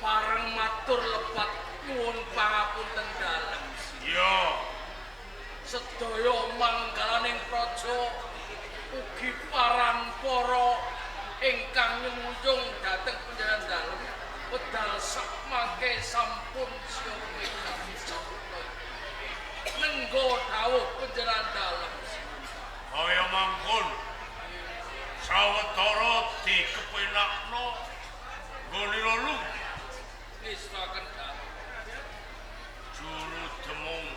Pareng matur lepat nyuwun pangapunten dalem. Iya. Sedaya manggalaning praja ugi parampara ingkang nyunjung dhateng panjenengan dalem wedal sakmangke sampun siya nenggo dawuh panjenengan dalem. Kaya mangkon sawetara dikepenakno nggone lolu Nistaken dalem. juru demung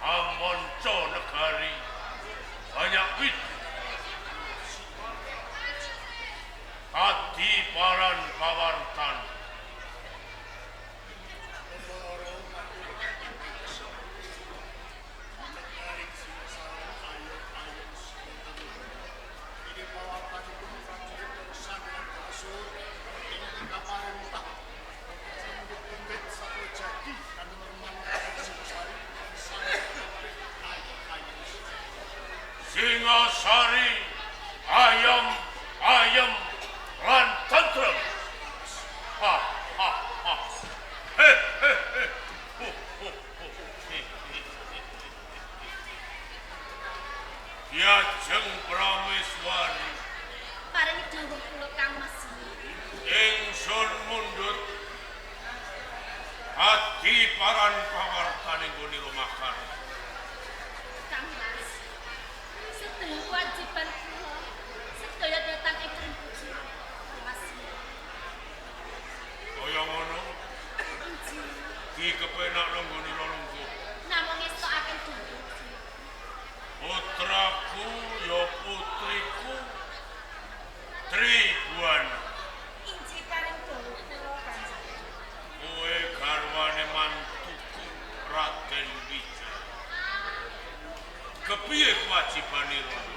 amonco negari banyak wit adi paran pawartan Singasari ayam lan tentrem. Ha ha ha. He he he. Hu hu hu. Yajeng Prameswari Paring dawuh kula Kang Mas. ingsun mundhut ati paran pawartane nggone rumakan. Kang Mas. Sedaya kewajiban kula sedaya datang ing puji. Mas. Kaya ngono Injil. dikepenakno nggone lelungguh. Namung estokaken dawuh. Putraku ya putriku Tribuan Injil paring dawuh kula Kang. kowe garwane mantuku Raden Wijaya. Kepiye kewajibane rono?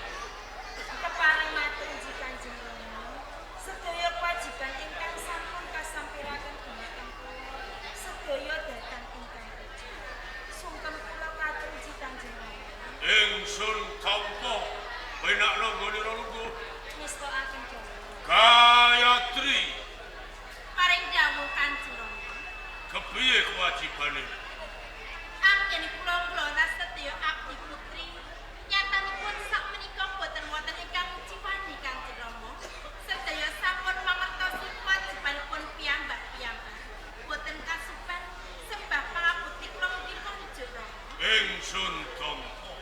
Kepareng matur injih Kanjeng Rama. Sedaya kewajiban ingkang sampun kasampiraken dumateng kula, sedaya datang ingkang puji. Sungkem kula matur injih Kanjeng Rama. Ingsun tampa penakno nggone lelungguh. Ngestokaken dawuh. Gayatri Paring dawuh Kanjeng Rama. kepiye kewajibane? Anggen kula sedaya abdi putri nyatanipun sakmenika boten wonten ingkang jiwani Kanjeng Rama. Sedaya sampun mangertosi kewajibanipun piyambak-piyambak. Boten kasupen sembah pangabekti kula dipun njuk Rama. Ingsun tampa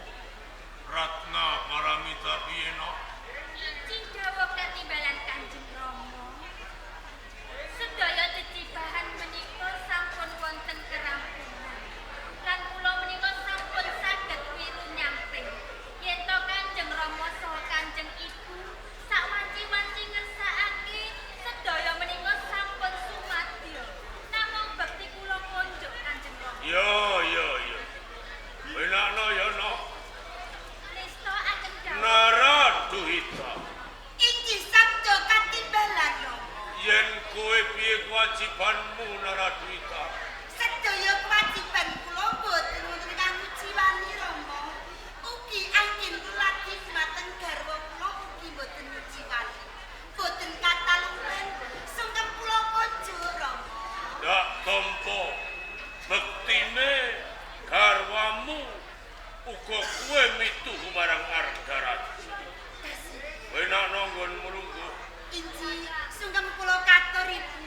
Ratna Paramita piye no? Injing dawuh katimbalan Kanjeng Rama. Sedaya cicibahan menika sampun wonten kerampungan. Lan kula menika sampun saged wiru nyamping. Yen to Kanjeng Rama saha Kanjeng Ibu sawanci-wanci ngersakake sedaya menika sampun sumadya. Namung bekti kula konjuk Kanjeng Rama. Yo. Penakno ya no. Nista ageng dawuh. Naraduhita. Injih sabda katimbalan Rama. Yen kowe piye kewajibanmu Naraduhita? Sedaya kewajiban kula boten wonten kanggo jiwani Rama. Ugi anggen kula dumateng garwa kula ugi boten jiwani. Boten katalumen sungkem kula konjuk Rama. Dak tampa bektine garwamu uga kowe mituhu marang Ardaraja. Penakno nggonmu lungguh. Injih sungkem kula katur Ibu.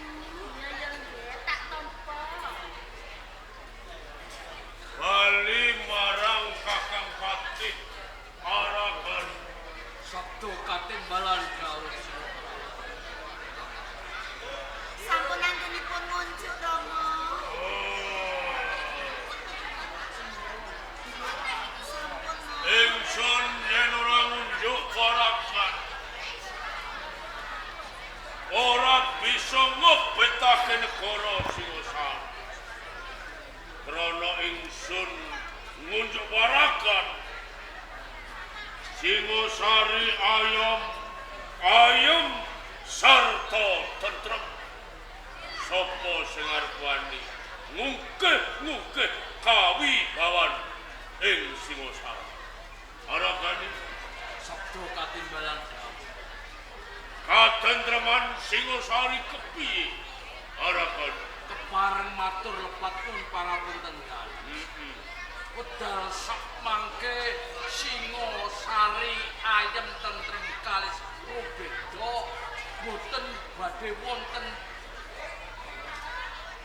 Ya nggih tak tampa. Bali marang Kakang Patih Aragan. Sabda katimbalan dawuh. Sampun anggenipun ngunjuk Rama. Sampun Ingsun yen ora ngunjuk warakan ora bisa ngobetake negara Singosari. Krana ingsun ngunjuk warakan Singosari ayem sarta tentrem. Sapa sing arep wani ngungkih kawibawan ing Singosari. Arakane Sabda katimbalan dawuh. katentreman Singosari kepiye? Arakane matur lepat pun parapunten kalih. Wedal sak mangke Singosari ayem tentrem kalis rubeda boten badhe wonten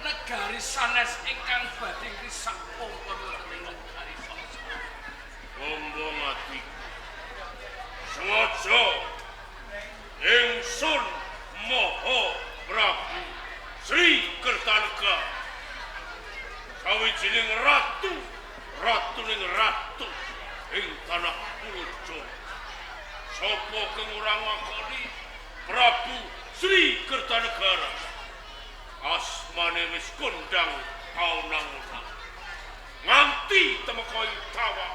negari sanes ingkang badhe risak wonten ing negari sanes. Gombong ati. Sengaja ingsun Maha Prabu Sri Kertanegara sawijining ratuning ratu ing tanah Purworejo. Sapa kang ora ngakoni Prabu Sri Kertanegara asmane wis kondang taunang-unang nganti temeka ing tawa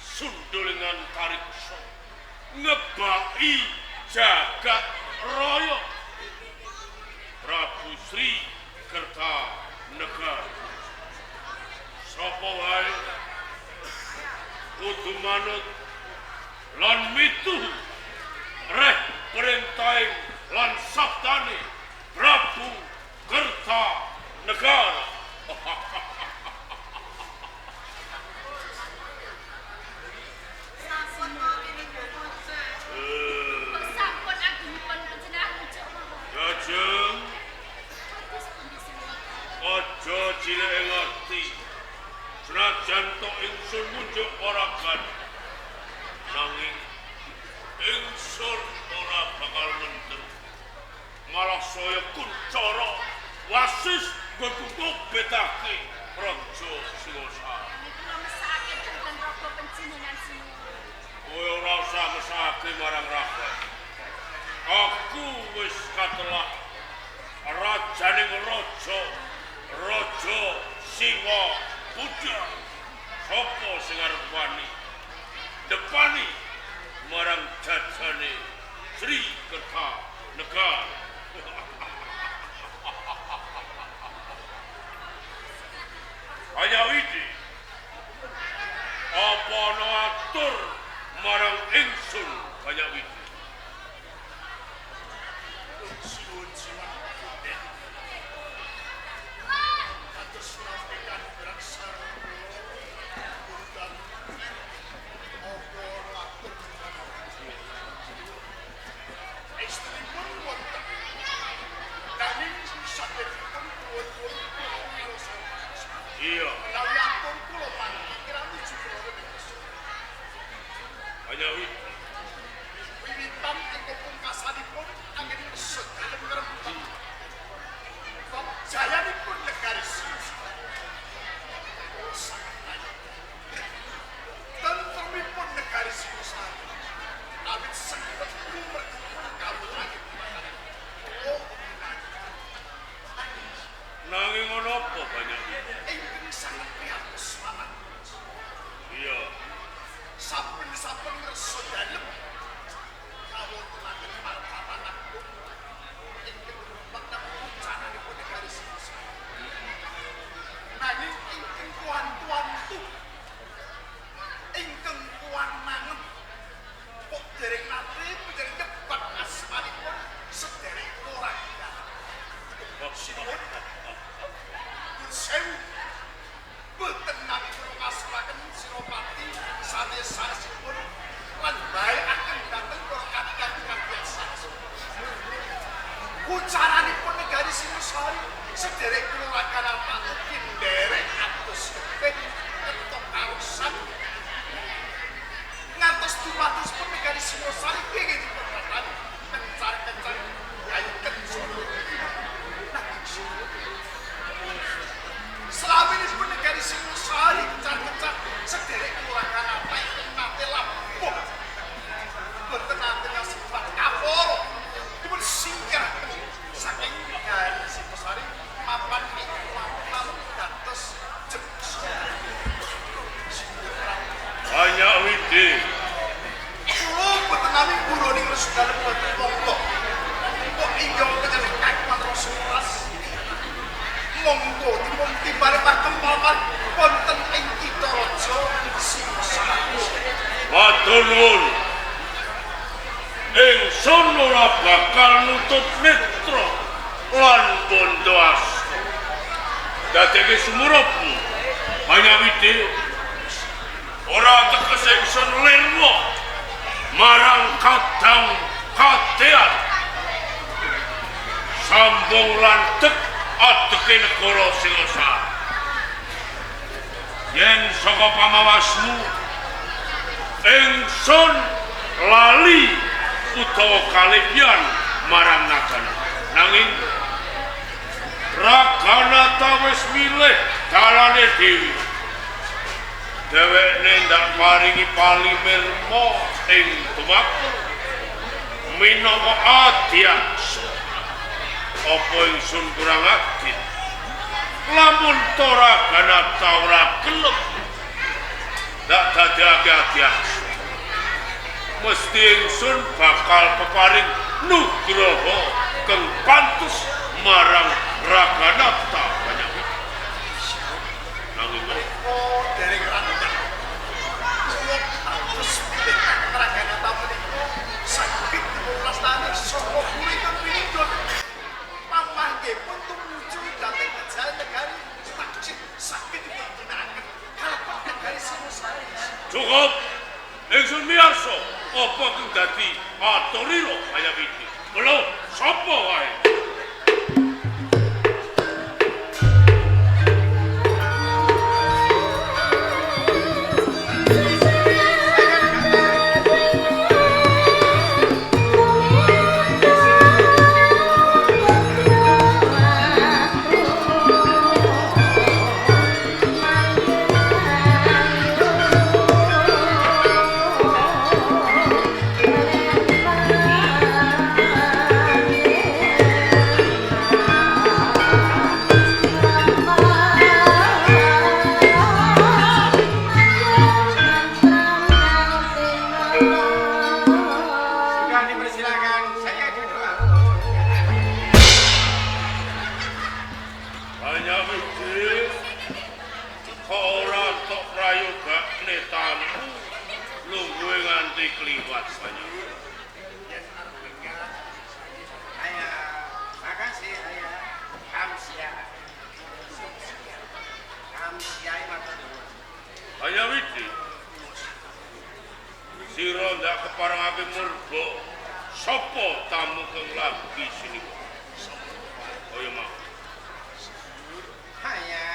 sundulingan tariksa ngebaki jagat raya. Prabu Sri Kertanegara sapa wae kudu manut lan mituh reh perintahing lan sabdane Prabu Kertanegara. Sampun agungipun panjenengan Jajeng aja cilik ngerti senajan to ingsun munjuk ora kan nanging ingsun ora bakal mendem malah saya kuncara wasis nggugu betake Raja Singosari. kula mesake dhumateng raga panjenengan semua. Kowe ora usah mesake marang raga. Aku wis katelah rajaning Raja Siwa Buddha. Sapa sing arep wani depani marang jajane Sri Kertanegara. Ayawidi apa ana atur marang ingsun Ayawidi. Siun siwan kuden atas nampaikan beraksar dan obor atur istri pun wonten nanging sakit pun tuwon-tuwon Iya, lawiyapun kula panggih kirami jupra Ayawidi. wiwitan ingkang pungkasanipun anggen sedaya ngrebutan bab jayanipun negari Singosari sangat banyak tentremipun negari Singosari awit sengket kumerkipun kawulangit Nanging ana apa Ayawidi? ingkang sangat prihatin selamat Iya, saben-saben ngerso dalem kawontenaken martabat agung ingkang rumeteng rencananipun negari Singosari. Nanging ingkang tuan-tuantu ingkang tuan mangen kok dereng nate dereng nyebat asmanipun sederek ora sinuwun Nun sewu boten nabi kula ngasuraken Sinopati sanes-sanesipun lan bae akan dateng para kadang-kadang sanes. Ucaranipun negari Singosari sederek kula lakanaken ugi nderek atus keping entuk kaosan ngantos dumatosipun negari Singosari kenging diperkatan kencar-kencar ayo kencar. Selawinipun negari Singosari kencar-kencar sederek kula lakanaken ingkang nate lampung boten nate sifat kaporo dipun singkiraken saking negari Singosari mapan ing lampung dados jebul. Ayawidi. Kula boten nami buroning resu dalem boten monggo. Kok inggih panjenengan kakman Rasulullah. Monggo dipun timbale pakempalan wonten ing Kitha Raja Singosari. Matur nuwun. Ingsun ora bakal nutut netra lan bondo asta. dadeke sumurapmu Panyawiti ora tegese ingsun lirwa marang kadang kadean sambung lantek adeke negara Singosari yen saka pamawasmu ingsun lali utawa kalebian marang nagana nanging Raganata wis milih dalane dhewe dheweke ndak maringi palimirma ing tumaku minangka adyaks apa ingsun kurang adil lamun Raganata ora gelem ndak dadekake adyaks mesti ingsun bakal peparing nugraha kang pantes marang Raganata Panyawiti nanging dari kerajaan kulo harus pilih Raganata menika sakit lastane saka kurikan pinidon pamanggipun tumuju dhateng Jaya Negari sakit dipinake kalebet negari Singosari cukup ingsun miyarsa apa kang dadi aturira Panyawiti belum sapa wae Panyawiti sira ndak keparengake murba sapa tamu kang lagi sini kaya mau haya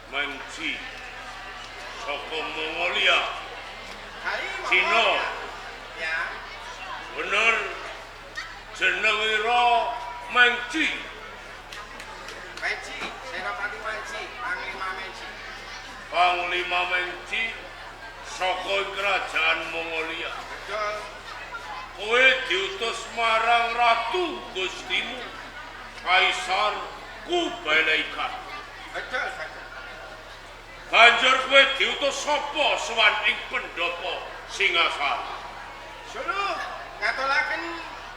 Menci saka Mongolia Cina ya bener jenengira Menci Menci Senopati Menci Panglima Menci Panglima Menci saka kerajaan Mongolia betul kowe diutus marang Ratu Gustimu Kaisar Kublai Khan betul betul banjur kowe diutus sapa sowan ing pendopo Singasari suruh ngatulaken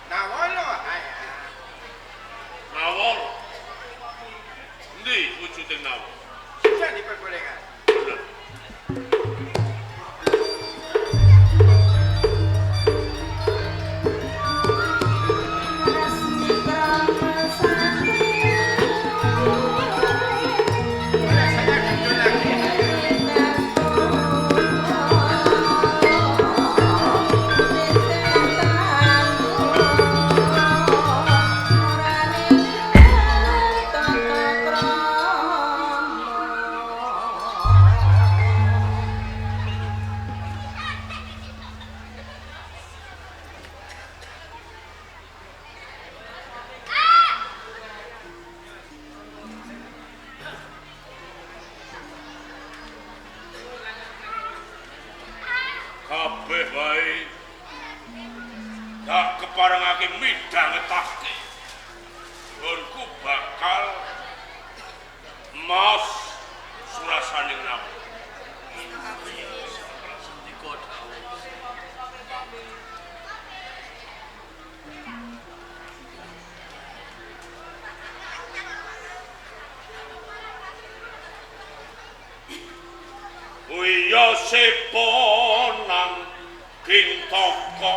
nawala haya nawal ndi wujuding nawal sudah diperbolehkan bener kabeh wae tak keparengake midhangetake gonku bakal mas surasaning nawa Sendika dawuh. Uya seponan kintaka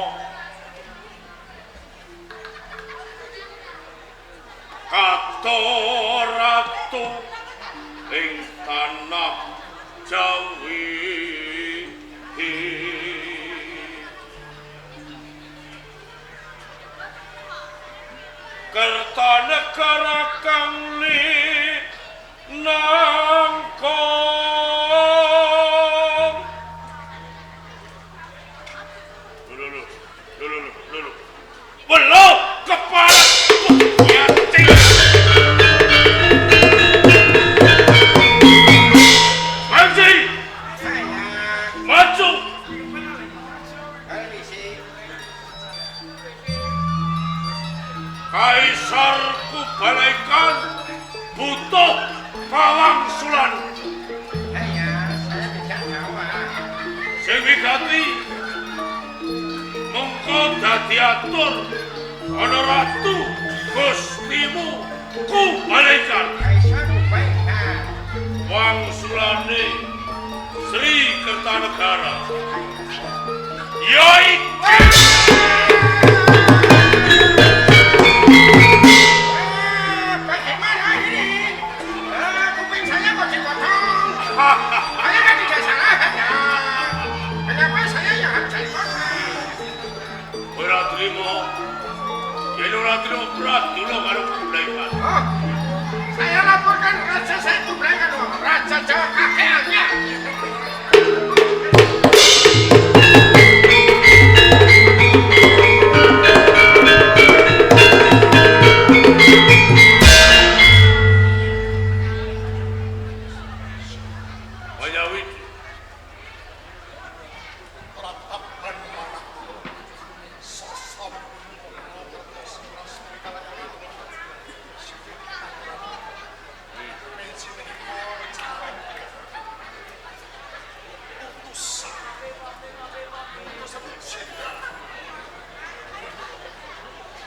kato ratu ing tanah Jawi Kertanegara kang nangkong belum kepala yati Panji Sayang. maju Permisi. kaisarku balaikan butuh pawangsulan Saya tidak nyawa. sing wigati mengko dadi atur ana ratu gustimu ku balaikan Kaisar Ubaikan. wangsulane Sri Kertanegara yaiku Bagaimana ini? Kuping saya kok dipotong. Saya kan tidak salah. Kenapa saya yang harus cari potong? ora trimo yen ora trimo berat dulu karo balaikan Oh, saya laporkan raja saya Ubaikan, raja Jawa kakeannya. Wayawit Ratapan mana sosok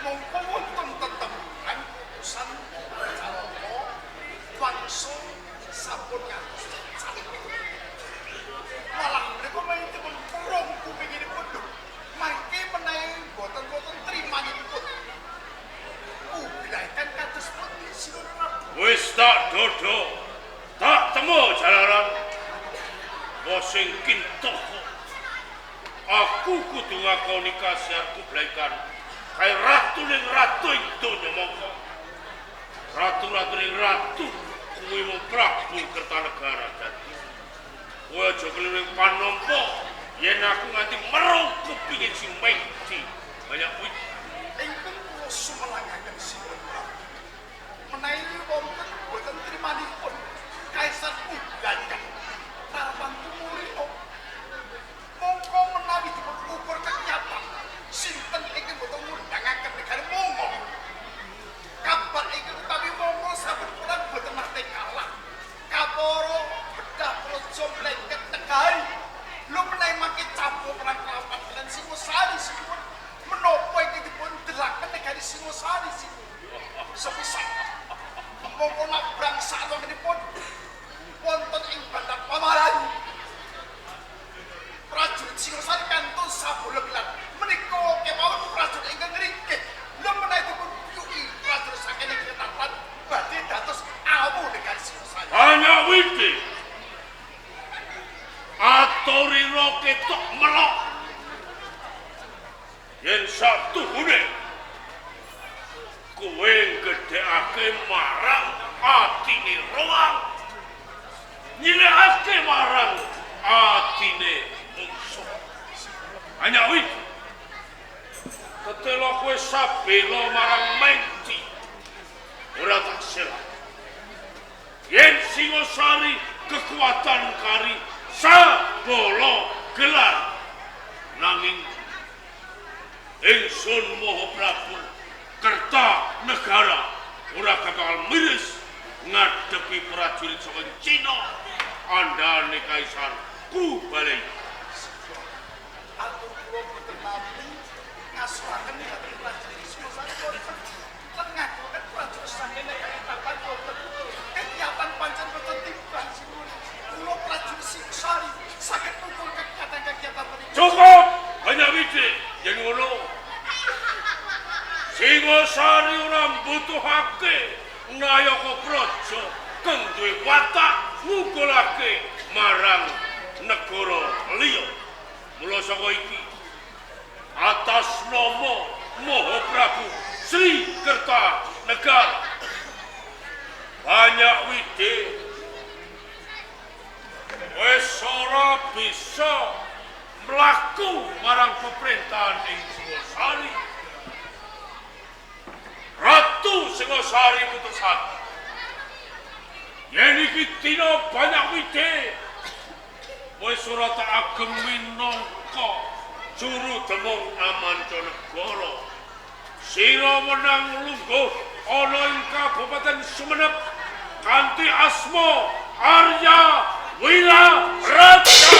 mongko wonten tetemban utusan Jaloko wangsul sampun ngantos malah mereka maitipun kurung kupingipun lho mangke menawi boten trimanipun Ubaikan kados pundi Sinuwun Prabu wis tak dodo tak temu jalaran wosing kintoko aku kudu ngakoni kasiharku Blaikan kaya ratu ning ratu ing donya mongko ratu-ratu ning ratu kuwi mung Prabu Kertanegara dadi kowe aja keliling panompo yen aku nganti merung kepingin sing mengti banyak kuwi ingkang kula sumelangaken Sinuwun Prabu menawi wonten boten trimanipun Kaisar Ubaikan karapan tumurina mongko menawi dipun ukur kenyatan sinten ingkang boten ngundangaken negari Mongol kabar ingkang utawi Mongol saben perang boten nate kalah kaporo bedah projo mlengket negari lho menawi mangke campur perang kelawan dengan Singosari Sinuwun menapa ingkang dipun delaken negari Singosari Sinuwun sepisan mongko nabrang salonipun wonten ing Bandar Pamarayu prajurit Singosari kantos sabola gelar menika kemawon prajurit ingkang nringkih lha menawi dipun piyuki prajurit saking Ketaplan badhe dados awu negari Singosari hanya witi aturira ketok melok yen satuhune kowe gedheake marang atine roang nyilekake marang atine musuh hanya witi tetelo kowe sabela marang menti ora tak sila yen Singosari kekuatan kari sabolo gelar Nanging ingsun Maha Prabu Kertanegara ora bakal miris ngadepi prajurit saka Cina andhane Kaisar Kubalai. Atur kula boten nampi ngasuraken dhateng prajurit Singosari boten. Tengah boten prajurit sampeyan kaya tapan boten. Kegiatan pancen boten timbang sinuwun. Kula prajurit Singosari saged nukul kegiatan menika. Cukup banyak wiji yen ngono. Singosari ora mbutuhake nayaka praja kang duwe watak ngugulake marang negara liya. Mula saka iki atas nama Maha Prabu Sri Kertanegara banyak wide wis ora bisa mlaku marang pemerintahan ing Singosari. Ratu Singosari putusake yen iki dina banyak wide wis ora tak agem minangka juru demung Amancanegara. Sira menang lungguh ana ing Kabupaten Sumenep kanthi asma Arya Wiraraja.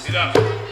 Tidak.